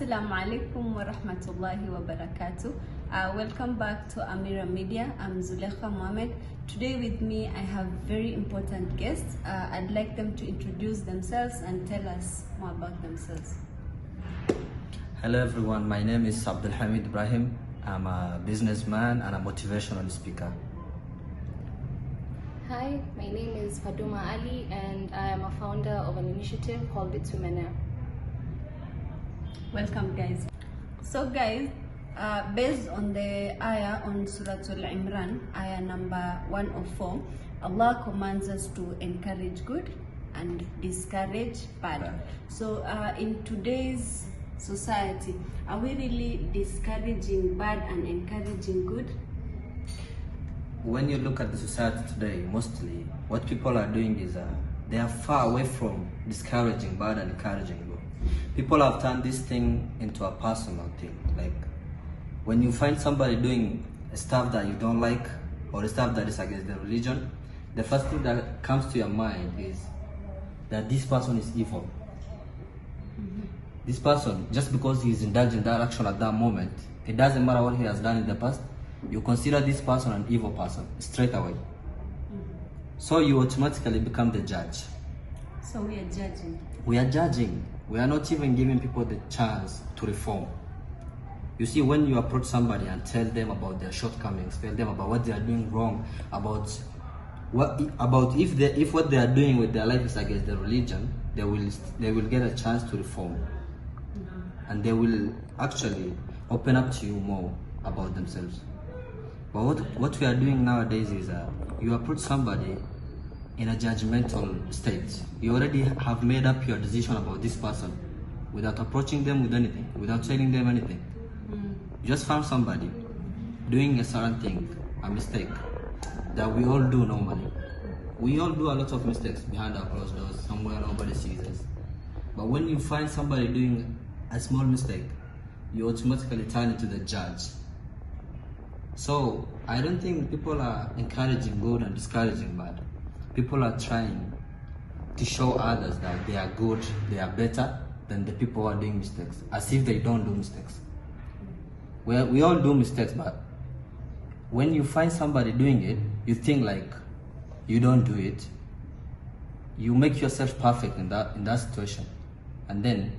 Assalamu alaikum wa rahmatullahi wa barakatuh. Welcome back to Amirahmedia. I'm Zulekha Mohammed. Today with me I have very important guests. I'd like them to introduce themselves and tell us more about themselves. Hello everyone, my name is Abdul Hamid Ibrahim. I'm a businessman and a motivational speaker. Hi, my name is Faduma Ali and I am a founder of an initiative called It's Women Now. Welcome guys. So guys, based on the ayah on surah imran, ayah number 104, Allah commands us to encourage good and discourage bad. So in today's society, are we really discouraging bad and encouraging good? When you look at the society today, mostly what people are doing is they are far away from discouraging bad and encouraging good. People have turned this thing into a personal thing. Like when you find somebody doing stuff that you don't like or stuff that is against the religion, the first thing that comes to your mind is that this person is evil. This person, just because he is indulged in that action at that moment, it doesn't matter what he has done in the past, you consider this person an evil person straight away. So you automatically become the judge. So we are judging. We are judging. We are not even giving people the chance to reform. You see, when you approach somebody and tell them about their shortcomings, tell them about what they are doing wrong, about if what they are doing with their life is against the religion, they will get a chance to reform, and they will actually open up to you more about themselves. But what we are doing nowadays is you approach somebody in a judgmental state. You already have made up your decision about this person without approaching them with anything, without telling them anything. You just found somebody doing a certain thing, a mistake that we all do normally. We all do a lot of mistakes behind our closed doors, somewhere nobody sees us. But when you find somebody doing a small mistake, you automatically turn into the judge. So I don't think people are encouraging good and discouraging bad. People are trying to show others that they are good, they are better than the people who are doing mistakes, as if they don't do mistakes. Well, we all do mistakes, but when you find somebody doing it, you think like you don't do it. You make yourself perfect in that situation, and then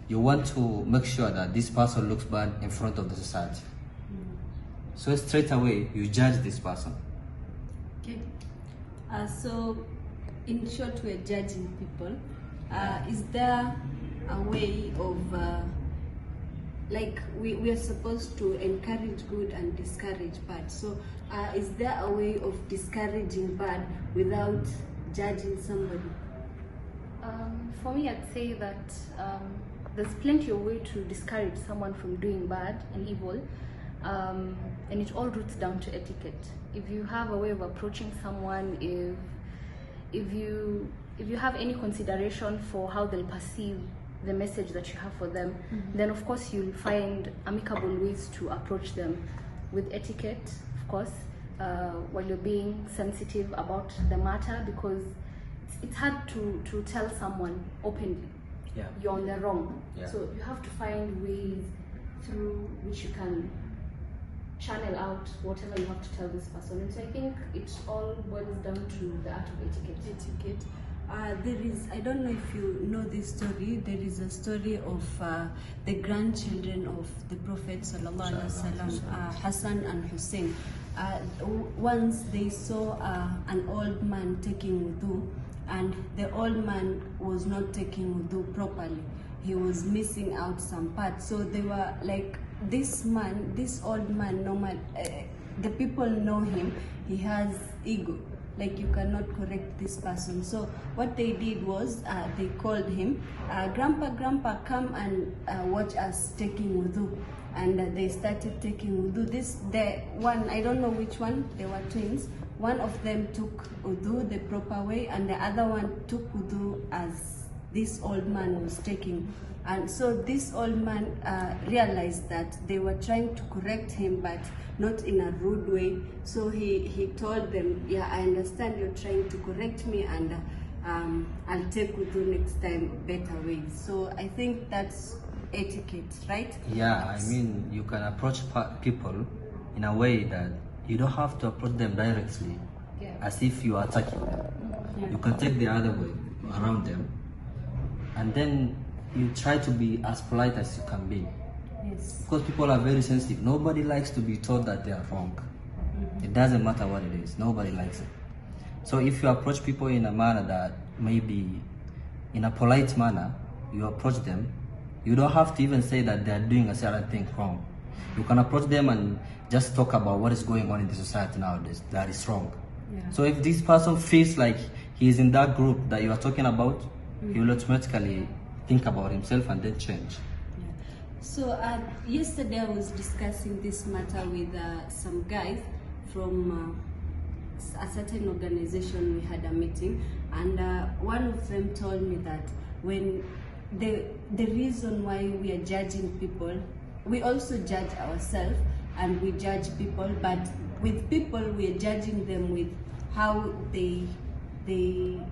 you want to make sure that this person looks bad in front of the society. So straight away, you judge this person. Okay. So, in short, we're judging people. Is there a way of, like, we are supposed to encourage good and discourage bad. So, is there a way of discouraging bad without judging somebody? For me, I'd say that there's plenty of way to discourage someone from doing bad and evil. And it all roots down to etiquette. If you have a way of approaching someone, if you have any consideration for how they'll perceive the message that you have for them, then of course you'll find amicable ways to approach them with etiquette, of course, while you're being sensitive about the matter, because it's hard to tell someone openly you're on the wrong. So you have to find ways through which you can channel out whatever you have to tell this person. And so I think it all boils down to the art of etiquette. There is, I don't know if you know this story, there is a story of the grandchildren of the Prophet Sallallahu Alaihi Wasallam, Hassan and Hussein. Once they saw an old man taking wudu, and the old man was not taking wudu properly. He was missing out some parts. So they were like, this old man, normal, the people know him, he has ego, like you cannot correct this person. So what they did was they called him, grandpa, come and watch us taking wudu. And they started taking wudu. The one, I don't know which one, they were twins. One of them took wudu the proper way, and the other one took wudu as this old man was taking. And so this old man realized that they were trying to correct him, but not in a rude way. So he told them, yeah, I understand you're trying to correct me, and I'll take wudu next time better ways. So I think that's etiquette, right? Yeah, I mean, you can approach people in a way that you don't have to approach them directly, as if you are attacking them. Yeah. You can take the other way around them, and then you try to be as polite as you can be. Yes. Because people are very sensitive. Nobody likes to be told that they are wrong. It doesn't matter what it is. Nobody likes it. So if you approach people in a manner that maybe in a polite manner, you approach them, you don't have to even say that they are doing a certain thing wrong. You can approach them and just talk about what is going on in the society nowadays that is wrong. Yeah. So if this person feels like he is in that group that you are talking about, he will automatically think about himself and then change. So yesterday I was discussing this matter with some guys from a certain organization. We had a meeting, and one of them told me that when the reason why we are judging people, we also judge ourselves and we judge people, but with people we are judging them with how they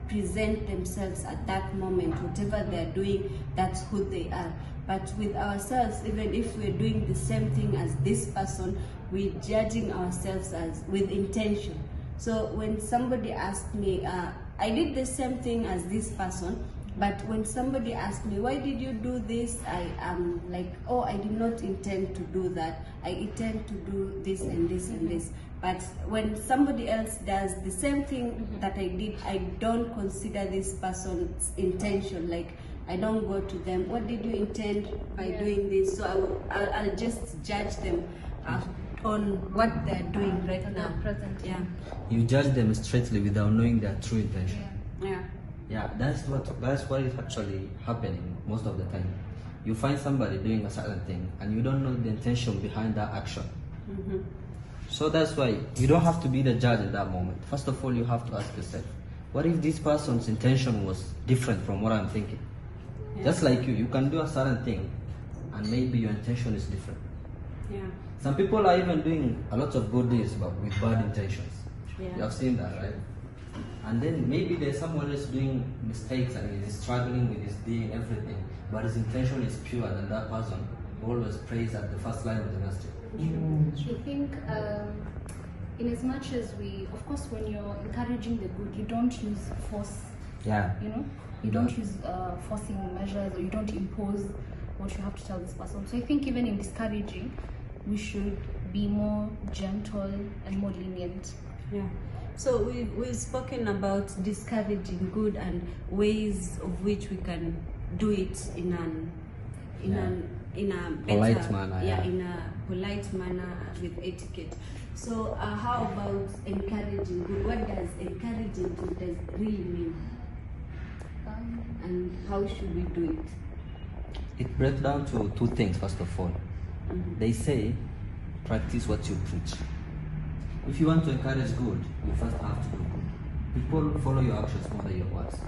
present themselves at that moment. Whatever they are doing, that's who they are. But with ourselves, even if we're doing the same thing as this person, we're judging ourselves as with intention. So when somebody asked me, I did the same thing as this person, but when somebody asked me, why did you do this? I am like, oh, I did not intend to do that. I intend to do this and this and this. But when somebody else does the same thing that I did, I don't consider this person's intention. Like, I don't go to them, what did you intend by doing this? So I'll just judge them on what they're doing right now. Present. Yeah. You judge them straightly without knowing their true intention. Yeah. Yeah, that's what is actually happening most of the time. You find somebody doing a certain thing and you don't know the intention behind that action. So that's why you don't have to be the judge in that moment. First of all, you have to ask yourself, what if this person's intention was different from what I'm thinking? Yeah. Just like you can do a certain thing and maybe your intention is different. Yeah. Some people are even doing a lot of good deeds but with bad intentions. Yeah. You have seen that, right? And then maybe there's someone else doing mistakes and he's struggling with his deed and everything, but his intention is pure, and that person always prays at the first line of the masjid. I think in as much as we, of course, when you're encouraging the good, you don't use force. Yeah. You know, you don't use forcing measures, or you don't impose what you have to tell this person. So I think even in discouraging, we should be more gentle and more lenient. Yeah. So we've spoken about discouraging good and ways of which we can do it in a better, polite manner. Yeah, in a polite manner with etiquette. So how about encouraging good? What does encouraging good really mean? And how should we do it? It breaks down to two things. First of all, they say practice what you preach. If you want to encourage good, you first have to do good. People follow your actions more than your words.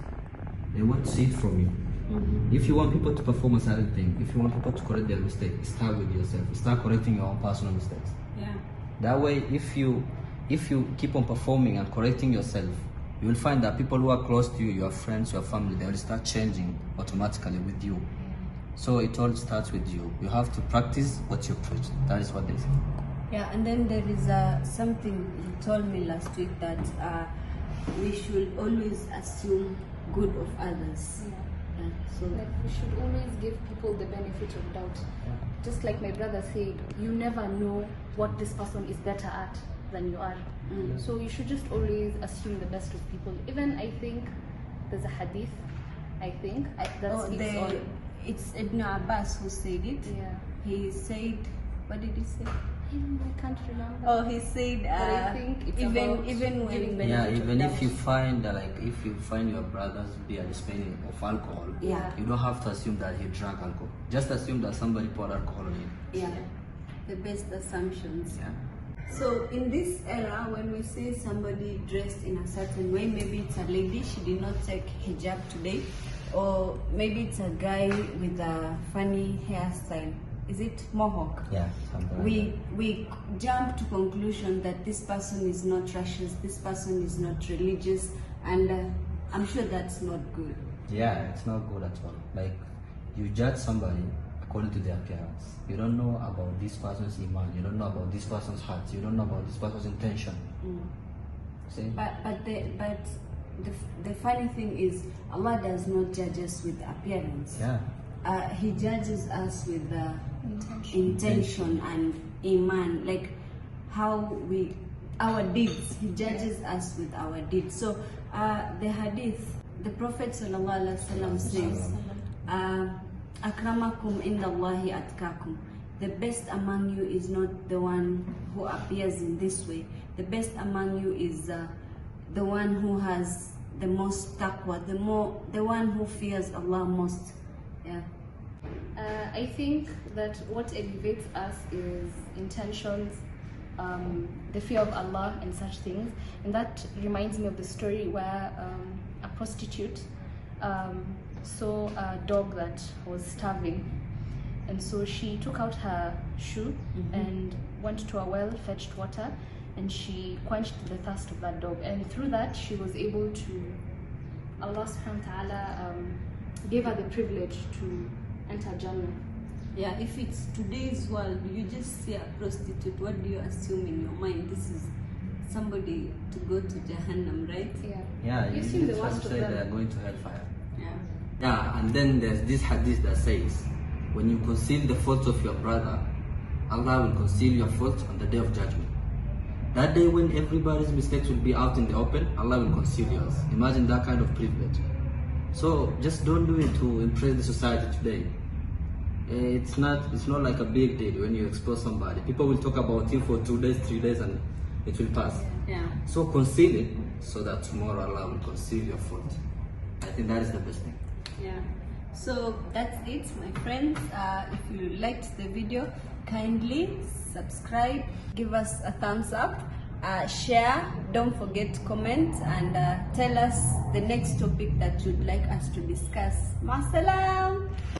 They want to see it from you. If you want people to perform a certain thing, if you want people to correct their mistakes, start with yourself. Start correcting your own personal mistakes. Yeah. That way, if you keep on performing and correcting yourself, you will find that people who are close to you, your friends, your family, they will start changing automatically with you. So it all starts with you. You have to practice what you preach. That is what they say. Yeah, and then there is something you told me last week, that we should always assume good of others. Yeah, so like we should always give people the benefit of doubt. Just like my brother said, you never know what this person is better at than you are. So you should just always assume the best of people. Even I think there's a hadith, that speaks on. It's Ibn Abbas who said it. Yeah. He said, what did he say? I can't remember. Oh, he said, But I think it's even about when giving benefit Yeah, of even if doubt. you find if you find your brother's beer dispensing of alcohol, Yeah. you don't have to assume that he drank alcohol. Just assume that somebody poured alcohol on him. Yeah, the best assumptions. Yeah. So in this era, when we see somebody dressed in a certain way, maybe it's a lady, she did not take hijab today, or maybe it's a guy with a funny hairstyle. Is it mohawk? Yeah. We jump to conclusion that this person is not righteous, this person is not religious, and I'm sure that's not good. Yeah, it's not good at all. Like, you judge somebody according to their appearance. You don't know about this person's iman. You don't know about this person's heart. You don't know about this person's intention. See? But the funny thing is, Allah does not judge us with appearance. Yeah. He judges us with intention and iman, like our deeds. He judges us with our deeds. So the hadith, the Prophet ﷺ says, akramakum indallahi atkakum. The best among you is not the one who appears in this way. The best among you is the one who has the most taqwa, the one who fears Allah most. Yeah. I think that what elevates us is intentions, the fear of Allah and such things. And that reminds me of the story where a prostitute saw a dog that was starving. And so she took out her shoe and went to a well, fetched water, and she quenched the thirst of that dog. And through that, she was able to, Allah subhanahu wa ta'ala gave her the privilege to enter Jannah. Yeah, if it's today's world, you just see a prostitute, what do you assume in your mind? This is somebody to go to Jahannam, right? Yeah. Yeah, You've you seen the say worst of they are them. going to hellfire. Yeah. Yeah, and then there's this hadith that says, when you conceal the faults of your brother, Allah will conceal your faults on the day of judgment. That day when everybody's mistakes will be out in the open, Allah will conceal yours. Imagine that kind of privilege. So just don't do it to impress the society today. It's not like a big deal when you expose somebody. People will talk about you for 2 days, 3 days, and it will pass. Yeah. So conceal it so that tomorrow Allah will conceal your fault. I think that is the best thing. Yeah. So that's it, my friends. If you liked the video, kindly subscribe, give us a thumbs up, share, don't forget to comment, and tell us the next topic that you'd like us to discuss. Ma salam.